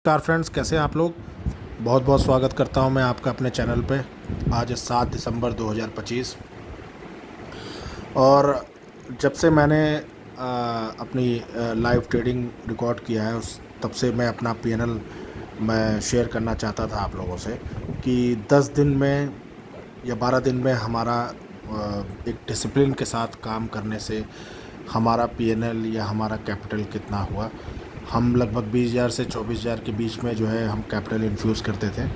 नमस्कार फ्रेंड्स, कैसे हैं आप लोग। बहुत बहुत स्वागत करता हूं मैं आपका अपने चैनल पे। आज 7 दिसंबर 2025 और जब से मैंने अपनी लाइव ट्रेडिंग रिकॉर्ड किया है उस तब से मैं अपना पीएनएल मैं शेयर करना चाहता था आप लोगों से कि 10 दिन में या 12 दिन में हमारा एक डिसिप्लिन के साथ काम करने से हमारा पीएनएल या हमारा कैपिटल कितना हुआ। हम लगभग 20,000 से 24,000 के बीच में जो है हम कैपिटल इन्फ्यूज़ करते थे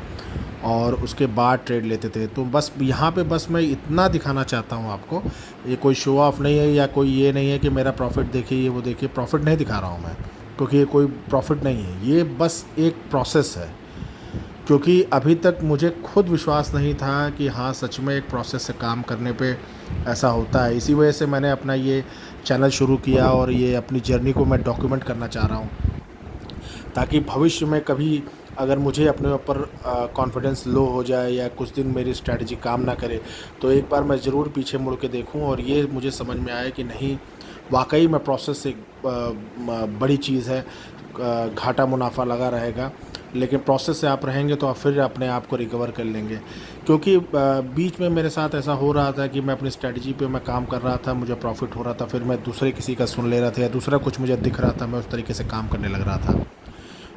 और उसके बाद ट्रेड लेते थे। तो बस यहाँ पे बस मैं इतना दिखाना चाहता हूँ आपको, ये कोई शो ऑफ नहीं है या कोई ये नहीं है कि मेरा प्रॉफिट देखिए ये वो देखिए। प्रॉफिट नहीं दिखा रहा हूँ मैं, क्योंकि ये कोई प्रॉफिट नहीं है, ये बस एक प्रोसेस है। क्योंकि अभी तक मुझे खुद विश्वास नहीं था कि हाँ सच में एक प्रोसेस से काम करने पे ऐसा होता है। इसी वजह से मैंने अपना ये चैनल शुरू किया और ये अपनी जर्नी को मैं डॉक्यूमेंट करना चाह रहा हूँ, ताकि भविष्य में कभी अगर मुझे अपने ऊपर कॉन्फिडेंस लो हो जाए या कुछ दिन मेरी स्ट्रैटेजी काम ना करे तो एक बार मैं ज़रूर पीछे मुड़ के देखूं और ये मुझे समझ में आए कि नहीं, वाकई में प्रोसेस एक बड़ी चीज़ है। घाटा मुनाफा लगा रहेगा, लेकिन प्रोसेस से आप रहेंगे तो आप फिर अपने आप को रिकवर कर लेंगे। क्योंकि बीच में मेरे साथ ऐसा हो रहा था कि मैं अपनी स्ट्रैटेजी पे मैं काम कर रहा था, मुझे प्रॉफिट हो रहा था, फिर मैं दूसरे किसी का सुन ले रहा था या दूसरा कुछ मुझे दिख रहा था, मैं उस तरीके से काम करने लग रहा था।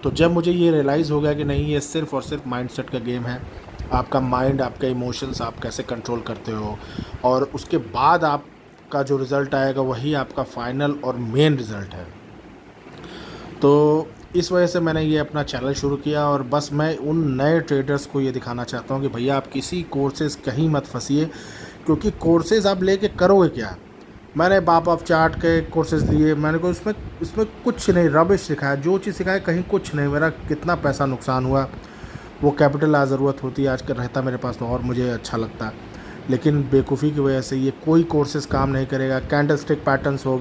तो जब मुझे ये रियलाइज़ हो गया कि नहीं, ये सिर्फ़ और सिर्फ माइंडसेट का गेम है। आपका माइंड, आपका इमोशंस आप कैसे कंट्रोल करते हो और उसके बाद आपका जो रिज़ल्ट आएगा वही आपका फाइनल और मेन रिज़ल्ट है। तो इस वजह से मैंने ये अपना चैनल शुरू किया और बस मैं उन नए ट्रेडर्स को ये दिखाना चाहता हूँ कि भैया आप किसी कोर्सेज़ कहीं मत फंसिए, क्योंकि कोर्सेज़ आप लेके करोगे क्या। मैंने बाप ऑफ चार्ट के कोर्सेज़ लिए, मैंने को इसमें कुछ नहीं, रबिश सिखाया। जो चीज़ सिखाया कहीं कुछ नहीं, मेरा कितना पैसा नुकसान हुआ। वो कैपिटल आ ज़रूरत होती है, आजकल रहता मेरे पास तो और मुझे अच्छा लगता, लेकिन बेवकूफ़ी की वजह से ये कोई कोर्सेज़ काम नहीं करेगा। कैंडल स्टिक पैटर्न्स हो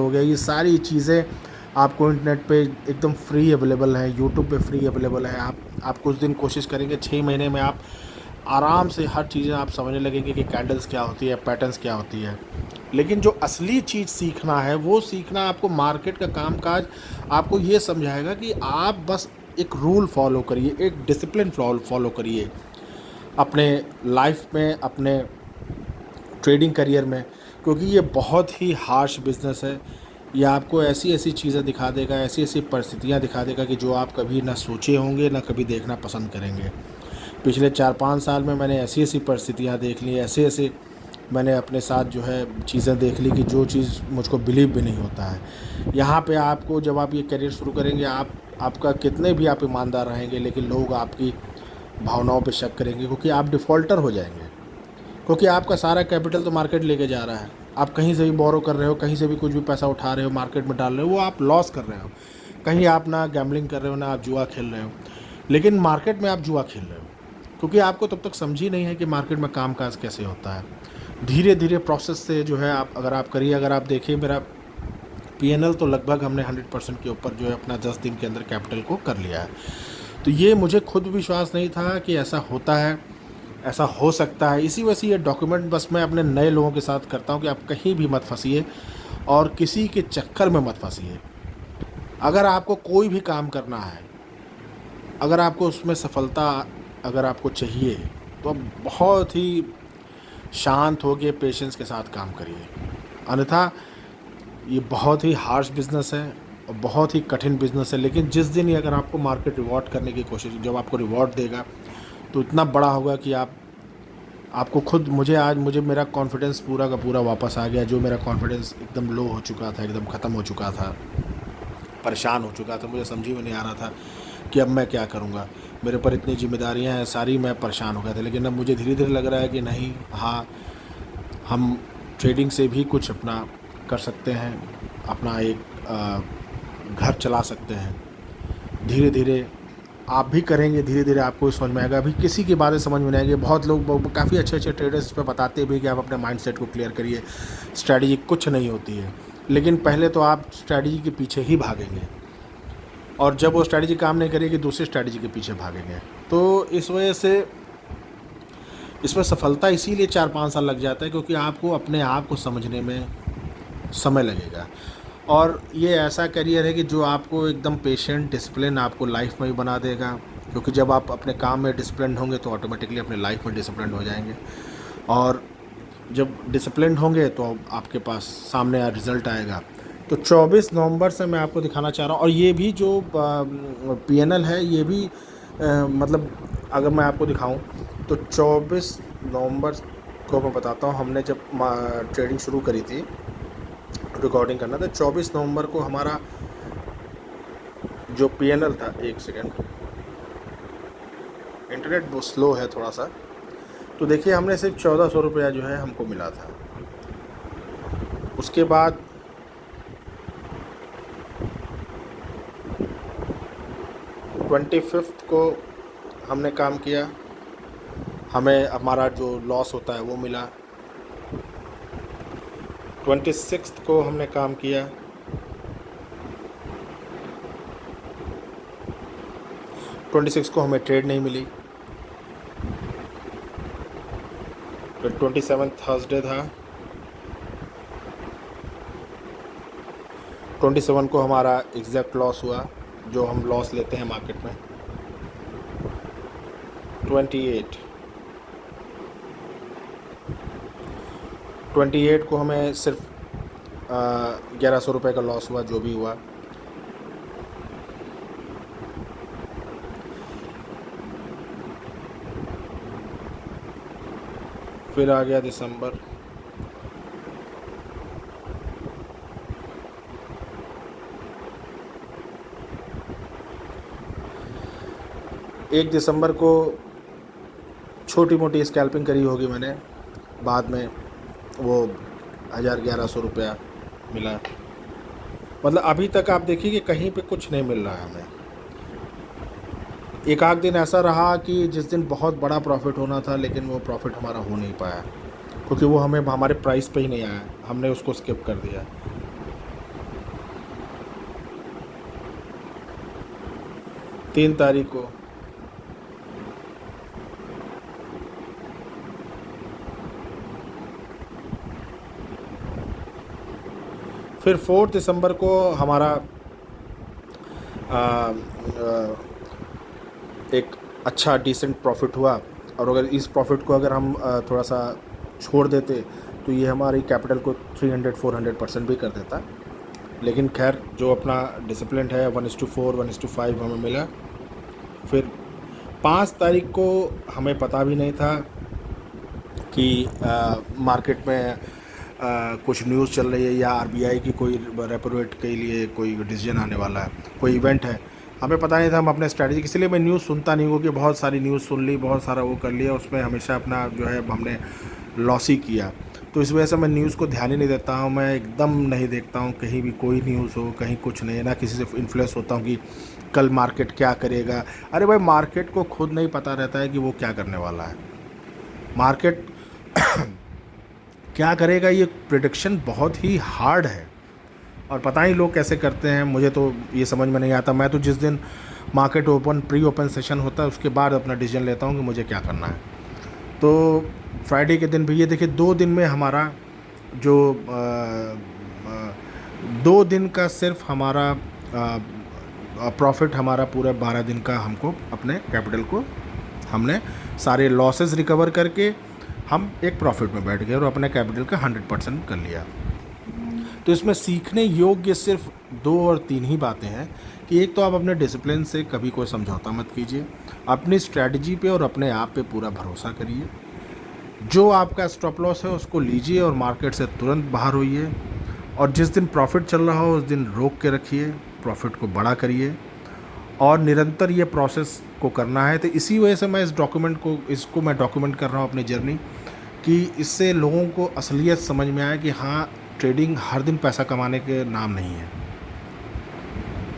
गया, ये सारी चीज़ें आपको इंटरनेट पे एकदम फ्री अवेलेबल है, यूट्यूब पे फ्री अवेलेबल है। आप कुछ दिन कोशिश करेंगे, 6 महीने में आप आराम से हर चीज़ें आप समझने लगेंगे कि कैंडल्स क्या होती है, पैटर्न्स क्या होती है। लेकिन जो असली चीज़ सीखना है वो सीखना आपको मार्केट का कामकाज आपको ये समझाएगा कि आप बस एक रूल फॉलो करिए, एक डिसिप्लिन फॉलो करिए अपने लाइफ में, अपने ट्रेडिंग करियर में। क्योंकि ये बहुत ही हार्श बिजनेस है। ये आपको ऐसी ऐसी चीज़ें दिखा देगा, ऐसी ऐसी परिस्थितियाँ दिखा देगा कि जो आप कभी ना सोचे होंगे ना कभी देखना पसंद करेंगे। पिछले 4-5 साल में मैंने ऐसी ऐसी परिस्थितियाँ देख ली, ऐसे ऐसे मैंने अपने साथ जो है चीज़ें देख ली कि जो चीज़ मुझको बिलीव भी नहीं होता है। यहाँ पे आपको जब आप ये करियर शुरू करेंगे, आपका कितने भी आप ईमानदार रहेंगे लेकिन लोग आपकी भावनाओं पे शक करेंगे, क्योंकि आप डिफ़ॉल्टर हो जाएंगे। क्योंकि आपका सारा कैपिटल तो मार्केट लेके जा रहा है। आप कहीं से भी बोरो कर रहे हो, कहीं से भी कुछ भी पैसा उठा रहे हो, मार्केट में डाल रहे हो, वो आप लॉस कर रहे हो। कहीं आप ना गैम्बलिंग कर रहे हो, ना आप जुआ खेल रहे हो, लेकिन मार्केट में आप जुआ खेल रहे हो, क्योंकि आपको तब तक समझ ही नहीं है कि मार्केट में कामकाज कैसे होता है। धीरे धीरे प्रोसेस से जो है आप अगर आप देखिए मेरा पीएनएल तो लगभग हमने 100% के ऊपर जो है अपना 10 दिन के अंदर कैपिटल को कर लिया है। तो ये मुझे खुद विश्वास नहीं था कि ऐसा होता है, ऐसा हो सकता है। इसी वजह से ये डॉक्यूमेंट बस मैं अपने नए लोगों के साथ करता हूँ कि आप कहीं भी मत फंसिए और किसी के चक्कर में मत फंसिए। अगर आपको कोई भी काम करना है, अगर आपको उसमें सफलता अगर आपको चाहिए, तो आप बहुत ही शांत होकर पेशेंस के साथ काम करिए। अन्यथा ये बहुत ही हार्श बिज़नेस है और बहुत ही कठिन बिज़नेस है। लेकिन जिस दिन ये अगर आपको मार्केट रिवॉर्ड करने की कोशिश, जब आपको रिवॉर्ड देगा तो इतना बड़ा होगा कि आपको खुद, मुझे मेरा कॉन्फिडेंस पूरा का पूरा वापस आ गया। जो मेरा कॉन्फिडेंस एकदम लो हो चुका था, एकदम ख़त्म हो चुका था, परेशान हो चुका था, मुझे समझ में नहीं आ रहा था कि अब मैं क्या करूँगा। मेरे ऊपर इतनी जिम्मेदारियाँ हैं सारी, मैं परेशान हो गया था। लेकिन अब मुझे धीरे धीरे लग रहा है कि नहीं, हाँ, हम ट्रेडिंग से भी कुछ अपना कर सकते हैं, अपना एक घर चला सकते हैं। धीरे धीरे आप भी करेंगे, धीरे धीरे आपको समझ में आएगा। अभी किसी की बातें समझ में नहीं आएगी। बहुत लोग, काफ़ी अच्छे अच्छे ट्रेडर्स इस पर बताते भी कि आप अपने माइंडसेट को क्लियर करिए, स्ट्रैटेजी कुछ नहीं होती है। लेकिन पहले तो आप स्ट्रैटेजी के पीछे ही भागेंगे और जब वो स्ट्रैटेजी काम नहीं करेगी दूसरी स्ट्रैटेजी के पीछे भागेंगे। तो इस वजह से इसमें सफलता इसीलिए 4-5 साल लग जाता है, क्योंकि आपको अपने आप को समझने में समय लगेगा। और ये ऐसा करियर है कि जो आपको एकदम पेशेंट डिसिप्लिन आपको लाइफ में भी बना देगा, क्योंकि जब आप अपने काम में डिसिप्लिन होंगे तो ऑटोमेटिकली अपने लाइफ में डिसिप्लिन हो जाएंगे। और जब डिसिप्लिन होंगे तो आपके पास सामने रिज़ल्ट आएगा। तो 24 नवंबर से मैं आपको दिखाना चाह रहा हूँ। और ये भी जो पीएनएल है ये भी मतलब अगर मैं आपको दिखाऊं तो 24 नवंबर को मैं बताता हूँ, हमने जब ट्रेडिंग शुरू करी थी, रिकॉर्डिंग करना था 24 नवंबर को हमारा जो पीएनएल था, एक सेकेंड, इंटरनेट बहुत स्लो है थोड़ा सा। तो देखिए हमने सिर्फ 1400 रुपया जो है हमको मिला था। उसके बाद 25 को हमने काम किया, हमें हमारा जो लॉस होता है वो मिला। 26 को हमने काम किया, 26 को हमें ट्रेड नहीं मिली। फिर 27 थर्सडे था, 27 को हमारा एग्जैक्ट लॉस हुआ जो हम लॉस लेते हैं मार्केट में। 28 को हमें सिर्फ 1100 रुपये का लॉस हुआ, जो भी हुआ। फिर आ गया दिसंबर, एक दिसंबर को छोटी मोटी स्कैल्पिंग करी होगी मैंने, बाद में वो 1100 रुपया मिला। मतलब अभी तक आप देखिए कि कहीं पे कुछ नहीं मिल रहा है हमें। एक आध दिन ऐसा रहा कि जिस दिन बहुत बड़ा प्रॉफिट होना था, लेकिन वो प्रॉफिट हमारा हो नहीं पाया क्योंकि वो हमें हमारे प्राइस पे ही नहीं आया, हमने उसको स्किप कर दिया। तीन तारीख को फिर 4 दिसंबर को हमारा एक अच्छा डिसेंट प्रॉफिट हुआ। और अगर इस प्रॉफिट को अगर हम थोड़ा सा छोड़ देते तो ये हमारी कैपिटल को 300-400% भी कर देता। लेकिन खैर जो अपना डिसिप्लिन है 1:4 1:5 हमें मिला। फिर 5 तारीख को हमें पता भी नहीं था कि मार्केट में कुछ न्यूज़ चल रही है या आरबीआई की कोई रेपो रेट के लिए कोई डिसीजन आने वाला है, कोई इवेंट है, हमें पता नहीं था। हम अपने स्ट्रैटेजी, इसलिए मैं न्यूज़ सुनता नहीं हूँ कि बहुत सारी न्यूज़ सुन ली, बहुत सारा वो कर लिया, उसमें हमेशा अपना जो है हमने लॉस ही किया। तो इस वजह से मैं न्यूज़ को ध्यान ही नहीं देता हूँ, मैं एकदम नहीं देखता हूँ कहीं भी कोई न्यूज़ हो, कहीं कुछ नहीं, ना किसी से इन्फ्लुएंस होता हूँ कि कल मार्केट क्या करेगा। अरे भाई मार्केट को खुद नहीं पता रहता है कि वो क्या करने वाला है। मार्केट क्या करेगा ये प्रेडिक्शन बहुत ही हार्ड है, और पता नहीं लोग कैसे करते हैं, मुझे तो ये समझ में नहीं आता। मैं तो जिस दिन market open pre open session होता है उसके बाद अपना डिसीजन लेता हूँ कि मुझे क्या करना है। तो फ्राइडे के दिन भी ये देखिए 2 दिन में हमारा जो 2 दिन का सिर्फ हमारा प्रॉफिट, हमारा पूरा 12 दिन का हमको अपने कैपिटल को हमने सारे लॉसेस रिकवर करके हम एक प्रॉफिट में बैठ गए और अपने कैपिटल का 100% कर लिया। तो इसमें सीखने योग्य सिर्फ 2 और 3 ही बातें हैं कि एक तो आप अपने डिसिप्लिन से कभी कोई समझौता मत कीजिए, अपनी स्ट्रैटेजी पे और अपने आप पे पूरा भरोसा करिए, जो आपका स्टॉप लॉस है उसको लीजिए और मार्केट से तुरंत बाहर होइए, और जिस दिन प्रॉफिट चल रहा हो उस दिन रोक के रखिए, प्रॉफिट को बड़ा करिए, और निरंतर ये प्रोसेस को करना है। तो इसी वजह से मैं इसको मैं डॉक्यूमेंट कर रहा हूँ अपनी जर्नी, कि इससे लोगों को असलियत समझ में आए कि हाँ, ट्रेडिंग हर दिन पैसा कमाने के नाम नहीं है।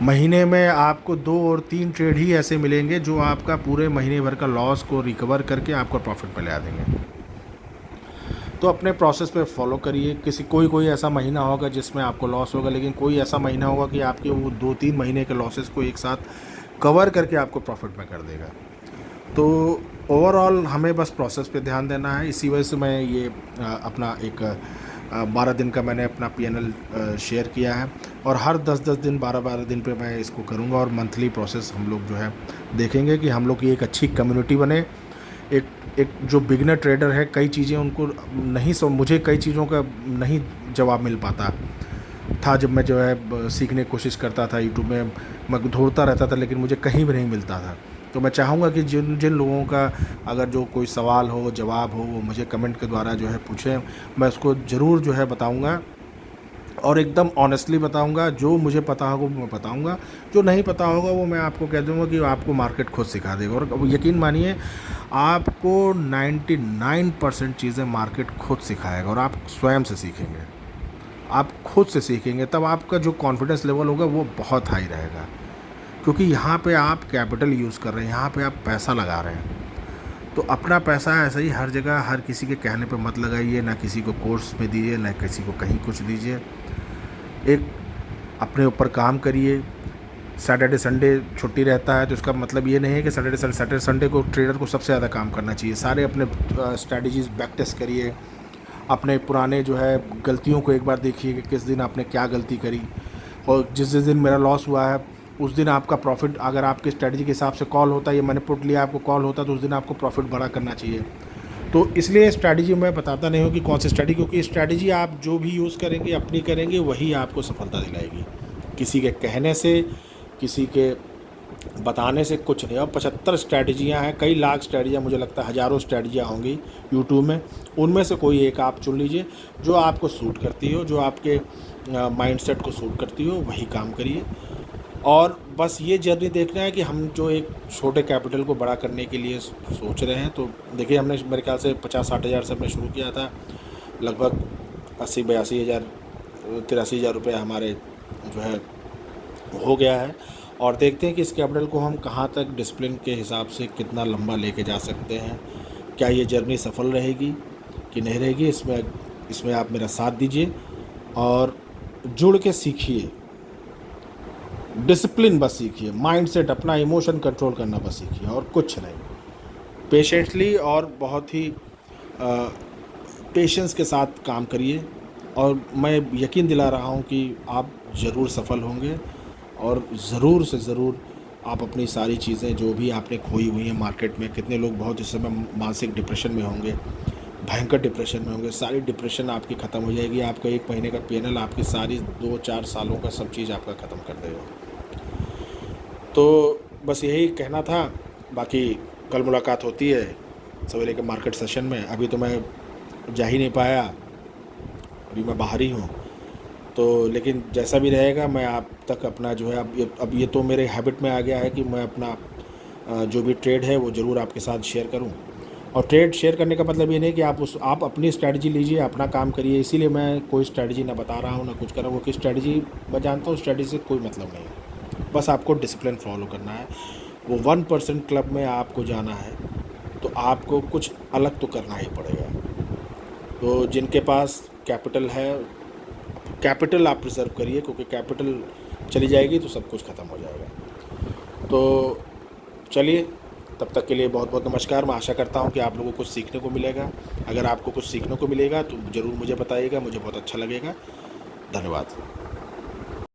महीने में आपको 2 और 3 ट्रेड ही ऐसे मिलेंगे जो आपका पूरे महीने भर का लॉस को रिकवर करके आपको प्रॉफिट में ले आ देंगे। तो अपने प्रोसेस पे फॉलो करिए। कोई ऐसा महीना होगा जिसमें आपको लॉस होगा, लेकिन कोई ऐसा महीना होगा कि आपके वो 2-3 महीने के लॉसेस को एक साथ कवर करके आपको प्रॉफिट में कर देगा। तो ओवरऑल हमें बस प्रोसेस पे ध्यान देना है। इसी वजह से मैं ये अपना एक 12 दिन का मैंने अपना पीएनएल शेयर किया है, और हर 10-10 दिन 12-12 दिन पे मैं इसको करूँगा, और मंथली प्रोसेस हम लोग जो है देखेंगे कि हम लोग की एक अच्छी कम्युनिटी बने। एक एक जो बिगिनर ट्रेडर है, कई चीज़ें उनको नहीं मुझे कई चीज़ों का नहीं जवाब मिल पाता था जब मैं जो है सीखने की कोशिश करता था यूट्यूब में, मैं ढूंढता रहता था लेकिन मुझे कहीं भी नहीं मिलता था। तो मैं चाहूँगा कि जिन जिन लोगों का अगर जो कोई सवाल हो, जवाब हो, वो मुझे कमेंट के द्वारा जो है पूछें, मैं उसको ज़रूर जो है बताऊँगा, और एकदम ऑनेस्टली बताऊँगा। जो मुझे पता होगा वो मैं बताऊँगा, जो नहीं पता होगा वो मैं आपको कह दूँगा कि आपको मार्केट खुद सिखा देगा। और यकीन मानिए, आपको 99% चीज़ें मार्केट खुद सिखाएगा, और आप स्वयं से सीखेंगे, आप खुद से सीखेंगे, तब आपका जो कॉन्फिडेंस लेवल होगा वो बहुत हाई रहेगा। क्योंकि यहाँ पे आप कैपिटल यूज़ कर रहे हैं, यहाँ पे आप पैसा लगा रहे हैं। तो अपना पैसा ऐसे ही हर जगह हर किसी के कहने पे मत लगाइए, ना किसी को कोर्स में दीजिए, ना किसी को कहीं कुछ दीजिए। एक अपने ऊपर काम करिए। सैटरडे संडे छुट्टी रहता है तो इसका मतलब ये नहीं है कि सैटरडे संडे को ट्रेडर को सबसे ज़्यादा काम करना चाहिए। सारे अपने स्ट्रैटेजीज़ बैक टेस्ट करिए, अपने पुराने जो है गलतियों को एक बार देखिए कि किस दिन आपने क्या गलती करी, और जिस जिस दिन मेरा लॉस हुआ है उस दिन आपका प्रॉफिट, अगर आपके स्ट्रैटेजी के हिसाब से कॉल होता है, ये मैंने पुट लिया आपको कॉल होता, तो उस दिन आपको प्रॉफिट बड़ा करना चाहिए। तो इसलिए स्ट्रैटेजी मैं बताता नहीं हूँ कि कौन सी स्ट्रैटेजी, क्योंकि स्ट्रैटेजी आप जो भी यूज़ करेंगे, अपनी करेंगे, वही आपको सफलता दिलाएगी। किसी के कहने से, किसी के बताने से कुछ नहीं। और 75 स्ट्रैटेजियाँ हैं, कई लाख स्ट्रैटेजियाँ, मुझे लगता है हज़ारों स्ट्रैटेजियाँ होंगी यूट्यूब में। उनमें से कोई एक आप चुन लीजिए जो आपको सूट करती हो, जो आपके माइंडसेट को सूट करती हो, वही काम करिए। और बस ये जर्नी देखना है कि हम जो एक छोटे कैपिटल को बड़ा करने के लिए सोच रहे हैं। तो देखिए, हमने मेरे ख्याल से 50-60 हज़ार से हमने शुरू किया था, लगभग 80-82 हज़ार 83 हज़ार रुपये हमारे जो है हो गया है। और देखते हैं कि इस कैपिटल को हम कहाँ तक डिसिप्लिन के हिसाब से कितना लंबा लेके जा सकते हैं। क्या ये जर्नी सफल रहेगी कि नहीं रहेगी, इसमें आप मेरा साथ दीजिए और जुड़ के सीखिए। डिसिप्लिन बस सीखिए, माइंडसेट, अपना इमोशन कंट्रोल करना बस सीखिए, और कुछ नहीं। पेशेंटली और बहुत ही पेशेंस के साथ काम करिए, और मैं यकीन दिला रहा हूँ कि आप ज़रूर सफल होंगे, और ज़रूर से ज़रूर आप अपनी सारी चीज़ें जो भी आपने खोई हुई हैं मार्केट में, कितने लोग बहुत इस समय मानसिक डिप्रेशन में होंगे, भयंकर डिप्रेशन में होंगे, सारी डिप्रेशन आपकी ख़त्म हो जाएगी। आपका 1 महीने का पीएनएल आपकी सारी 2-4 सालों का सब चीज़ आपका ख़त्म कर देगा। तो बस यही कहना था। बाकी कल मुलाकात होती है सवेरे के मार्केट सेशन में। अभी तो मैं जा ही नहीं पाया, अभी मैं बाहर ही हूँ। तो लेकिन जैसा भी रहेगा, मैं आप तक अपना जो है, अब ये तो मेरे हैबिट में आ गया है कि मैं अपना जो भी ट्रेड है वो ज़रूर आपके साथ शेयर करूं। और ट्रेड शेयर करने का मतलब ये नहीं कि आप अपनी स्ट्रैटेजी लीजिए, अपना काम करिए। इसीलिए मैं कोई स्ट्रैटेजी ना बता रहा हूँ, ना कुछ कर रहा हूँ, क्योंकि स्ट्रैटेजी मैं जानता हूँ, स्ट्रैटेजी से कोई मतलब नहीं है। बस आपको डिसिप्लिन फॉलो करना है। वो 1% क्लब में आपको जाना है तो आपको कुछ अलग तो करना ही पड़ेगा। तो जिनके पास कैपिटल है, कैपिटल आप प्रिजर्व करिए, क्योंकि कैपिटल चली जाएगी तो सब कुछ ख़त्म हो जाएगा। तो चलिए, तब तक के लिए बहुत बहुत नमस्कार। मैं आशा करता हूँ कि आप लोगों को कुछ सीखने को मिलेगा। अगर आपको कुछ सीखने को मिलेगा तो ज़रूर मुझे बताइएगा, मुझे बहुत अच्छा लगेगा। धन्यवाद।